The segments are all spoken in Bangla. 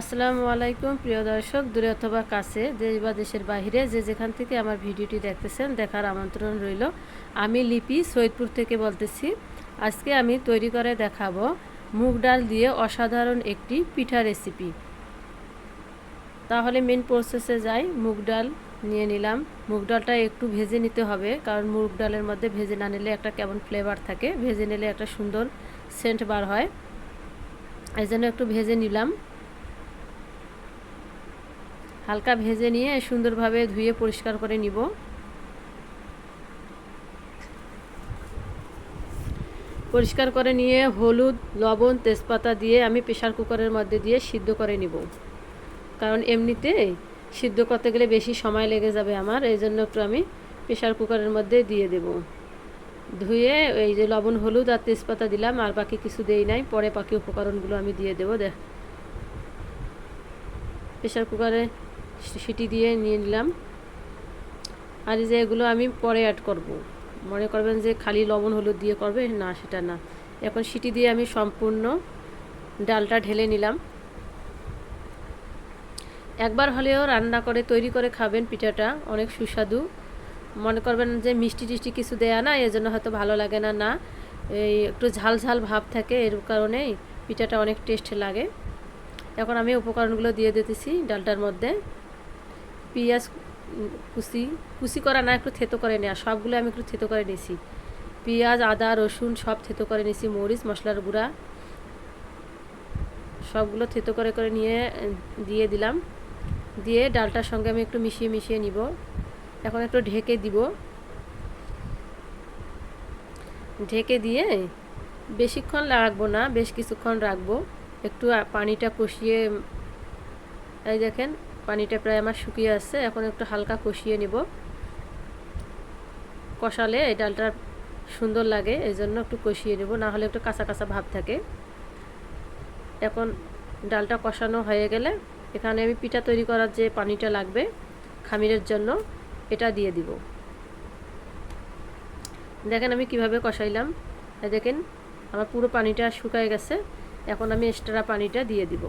আসসালামু আলাইকুম প্রিয় দর্শক, দূরে অথবা কাছে, দেশ বা দেশের বাইরে যে যেখান থেকে আমার ভিডিওটি দেখতেছেন দেখার আমন্ত্রণ রইল। আমি লিপি সৈয়দপুর থেকে বলতেছি। আজকে আমি তৈরি করে দেখাবো মুগ ডাল দিয়ে অসাধারণ একটি পিঠা রেসিপি। তাহলে মেন প্রসেসে যাই। মুগ ডাল নিয়ে নিলাম। মুগ ডালটা একটু ভেজে নিতে হবে, কারণ মুগ ডালের মধ্যে ভেজে না নিলে একটা কেমন ফ্লেভার থাকে, ভেজে নিলে একটা সুন্দর সেন্ট বার হয়। এই জন্য একটু ভেজে নিলাম। হালকা ভেজে নিয়ে সুন্দরভাবে ধুয়ে পরিষ্কার করে নিব। পরিষ্কার করে নিয়ে হলুদ, লবণ, তেজপাতা দিয়ে আমি প্রেসার কুকারের মধ্যে দিয়ে সিদ্ধ করে নিব, কারণ এমনিতে সিদ্ধ করতে গেলে বেশি সময় লেগে যাবে আমার। এই জন্য একটু আমি প্রেসার কুকারের মধ্যে দিয়ে দেব। ধুয়ে এই যে লবণ, হলুদ আর তেজপাতা দিলাম, আর বাকি কিছু দেই নাই, পরে বাকি উপকরণগুলো আমি দিয়ে দেবো। প্রেসার কুকারে সিটি দিয়ে নিয়ে নিলাম। আর এই যে এগুলো আমি পরে অ্যাড করব। মনে করবেন যে খালি লবণ হলুদ দিয়ে করবে, না, সেটা না। এখন সিটি দিয়ে আমি সম্পূর্ণ ডালটা ঢেলে নিলাম। একবার হলেও রান্না করে তৈরি করে খাবেন, পিঠাটা অনেক সুস্বাদু। মনে করবেন যে মিষ্টি টিষ্টি কিছু দেয়া না, এই জন্য হয়তো ভালো লাগে না। না, এই একটু ঝাল ঝাল ভাব থাকে, এর কারণেই পিঠাটা অনেক টেস্ট লাগে। এখন আমি উপকরণগুলো দিয়ে দিতেছি ডালটার মধ্যে। পেঁয়াজ কুচি কুচি করা না, একটু থেতো করে নেওয়া, সবগুলো আমি একটু থেতো করে নিয়েছি। পেঁয়াজ, আদা, রসুন সব থেতো করে নিয়েছি। মরিচ, মশলার গুঁড়া সবগুলো থেতো করে করে নিয়ে দিয়ে দিলাম। দিয়ে ডালটার সঙ্গে আমি একটু মিশিয়ে মিশিয়ে নিব। এখন একটু ঢেকে দিব। ঢেকে দিয়ে বেশিক্ষণ রাখবো না, বেশ কিছুক্ষণ রাখবো। একটু পানিটা কষিয়ে, এই দেখেন পানিটা প্রায় আমার শুকিয়ে আসছে। এখন একটু হালকা কষিয়ে নিব। কষালে এই ডালটা সুন্দর লাগে, এই জন্য একটু কষিয়ে নেব, না হলে একটু কাঁচা কাঁচা ভাব থাকে। এখন ডালটা কষানো হয়ে গেলে এখানে আমি পিঠা তৈরি করার যে পানিটা লাগবে খামিরের জন্য, এটা দিয়ে দিব। দেখেন আমি কিভাবে কষাইলাম। দেখেন আমার পুরো পানিটা শুকায় গেছে। এখন আমি এক্সট্রা পানিটা দিয়ে দিব,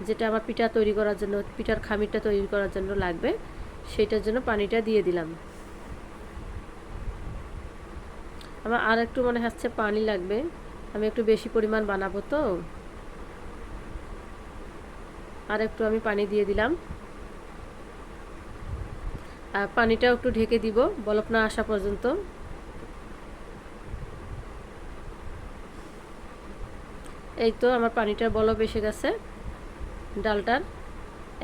যেটা আমার পিঠা তৈরি করার জন্য, পিঠার খামিরটা তৈরি করার জন্য লাগবে, সেইটার জন্য পানিটা দিয়ে দিলাম। আমার আর একটু মনে হচ্ছে পানি লাগবে, আমি একটু বেশি পরিমাণ বানাবো তো, আর একটু আমি পানি দিয়ে দিলাম। আর পানিটাও একটু ঢেকে দিব বলক না আসা পর্যন্ত। এই তো আমার পানিটার বলক এসে গেছে ডালটার।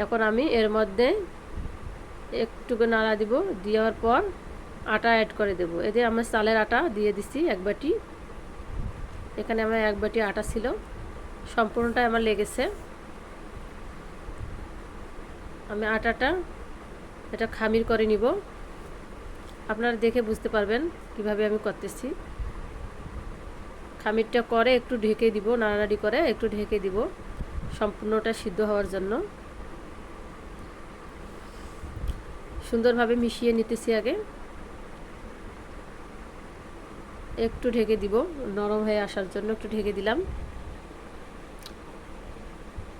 এখন আমি এর মধ্যে একটু নাড়া দিব, দেওয়ার পর আটা অ্যাড করে দেব। এতে আমরা চালের আটা দিয়ে দিছি 1 বাটি। এখানে আমার 1 বাটি আটা ছিল, সম্পূর্ণটাই আমার লেগেছে। আমি আটাটা এটা খামির করে নিব। আপনারা দেখে বুঝতে পারবেন কিভাবে আমি করতেছি। খামিরটা করে একটু ঢেকে দিব, নাড়ানাড়ি করে একটু ঢেকে দিব সম্পূর্ণটা সিদ্ধ হওয়ার জন্য। সুন্দরভাবে মিশিয়ে নিতেছি। আগে একটু ঢেকে দিব, নরম হয়ে আসার জন্য একটু ঢেকে দিলাম।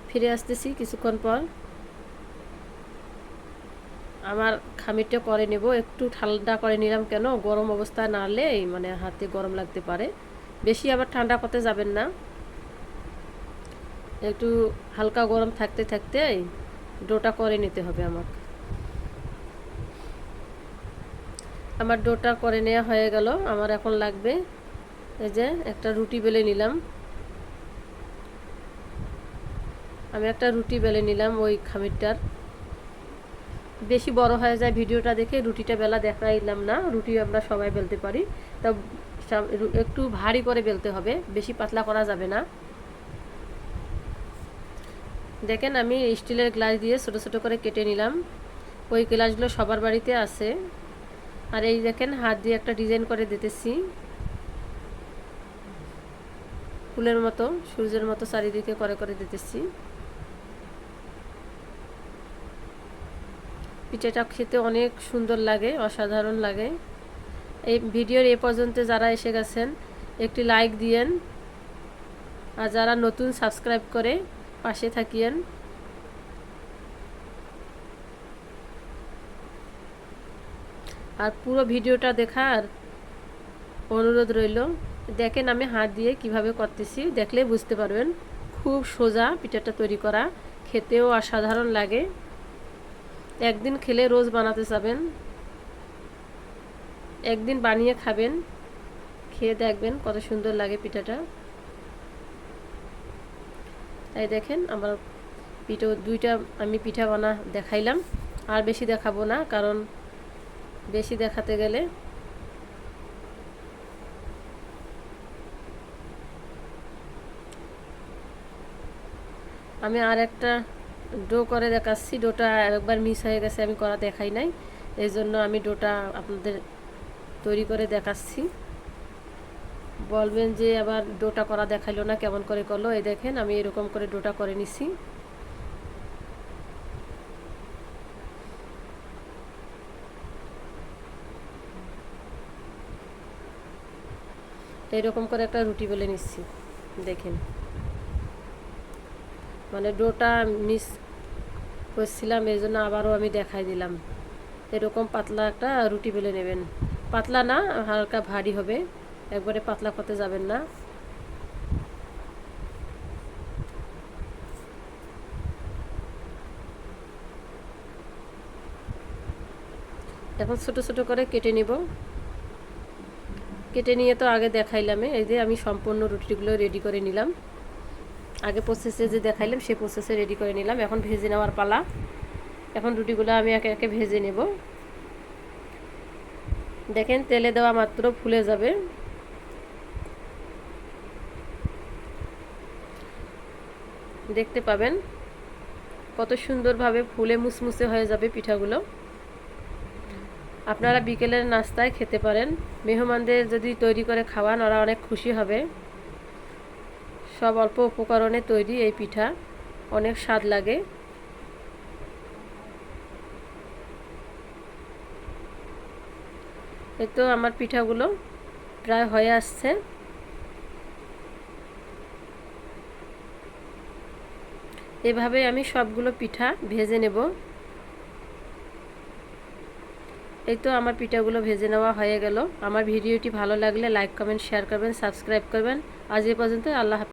ফিরে আসতেছি কিছুক্ষণ পর। আমার খামিরটা করে নেব, একটু ঠান্ডা করে নিলাম। কেন, গরম অবস্থায় নাড়লে মানে হাতে গরম লাগতে পারে, বেশি আবার ঠান্ডা করতে যাবেন না। একটু হালকা গরম থাকতে থাকতে ডোটা করে নিতে হবে আমাকে। আমার ডোটা করে নেওয়া হয়ে গেল। আমার এখন লাগবে, এই যে একটা রুটি বেলে নিলাম। আমি একটা রুটি বেলে নিলাম। ওই খামিরটার বেশি বড় হয়ে যায়, ভিডিওটা দেখে রুটিটা বেলা দেখাইলাম না। রুটি আমরা সবাই বেলতে পারি, তা একটু ভারী করে বেলতে হবে, বেশি পাতলা করা যাবে না। দেখেন আমি স্টিলের গ্লাস দিয়ে ছোট ছোট করে কেটে নিলাম। ওই গ্লাসগুলো সবার বাড়িতে আছে। আর এই দেখেন হাত দিয়ে একটা ডিজাইন করে দিতেছি, ফুলের মতো, সূর্যের মতো চারিদিকে করে করে দিতেছি। পিঠাটা খেতে অনেক সুন্দর লাগে, অসাধারণ লাগে। এই ভিডিওর এ পর্যন্ত যারা এসে গেছেন একটি লাইক দিয়েন, আর যারা নতুন সাবস্ক্রাইব করে পাশে থাকিয়েন। আর পুরো ভিডিওটা দেখার অনুরোধ রইল। দেখেন আমি হাত দিয়ে কিভাবে করতেছি, দেখলে বুঝতে পারবেন। খুব সোজা পিঠাটা তৈরি করা, খেতেও অসাধারণ লাগে। একদিন খেলে রোজ বানাতে যাবেন, একদিন বানিয়ে খাবেন, খেয়ে দেখবেন কত সুন্দর লাগে পিঠাটা। এই দেখেন আমার দুইটা আমি পিঠা বানা দেখাইলাম, আর বেশি দেখাবো না, কারণ বেশি দেখাতে গেলে আমি আর একটা ডো করে দেখাচ্ছি। ডোটা একবার মিস হয়ে গেছে, আমি করা দেখাই নাই, এই জন্য আমি ডোটা আপনাদের তৈরি করে দেখাচ্ছি। বলবেন যে আবার ডোটা করা দেখাইলো না, কেমন করে করলো। এই দেখেন আমি এরকম করে ডোটা করে নিছি। এইরকম করে একটা রুটি বেলে নিচ্ছি, দেখেন। মানে ডোটা মিস করছিলাম, এই জন্য আবারও আমি দেখাই দিলাম। এরকম পাতলা একটা রুটি বেলে নেবেন, পাতলা না, হালকা ভারী হবে, একবারে পাতলা করতে যাবেন না। এখন ছোট ছোট করে কেটে নিব। কেটে নিয়ে তো আগে দেখাইলাম, এই যে আমি সম্পূর্ণ রুটিগুলো রেডি করে নিলাম। আগে প্রসেসে যে দেখাইলাম সেই প্রসেসে রেডি করে নিলাম। এখন ভেজে নেওয়ার পালা। এখন রুটিগুলো আমি একে একে ভেজে নেব। দেখেন তেলে দেওয়া মাত্র ফুলে যাবে। দেখতে পাবেন কত সুন্দরভাবে ফুলে মুসমুসে হয়ে যাবে পিঠাগুলো। আপনারা বিকেলের নাস্তায় খেতে পারেন, মেহমানদের যদি তৈরি করে খাওয়ান ওরা অনেক খুশি হবে। সব অল্প উপকরণে তৈরি এই পিঠা, অনেক স্বাদ লাগে। এই তো আমার পিঠাগুলো প্রায় হয়ে আসছে। এভাবে আমি সবগুলো পিঠা ভেজে নেব। এই তো আমার পিঠাগুলো ভেজে নেওয়া হয়ে গেল। আমার ভিডিওটি ভালো লাগলে লাইক কমেন্ট শেয়ার করবেন, সাবস্ক্রাইব করবেন। আজ এই পর্যন্ত, আল্লাহ হাফেজ।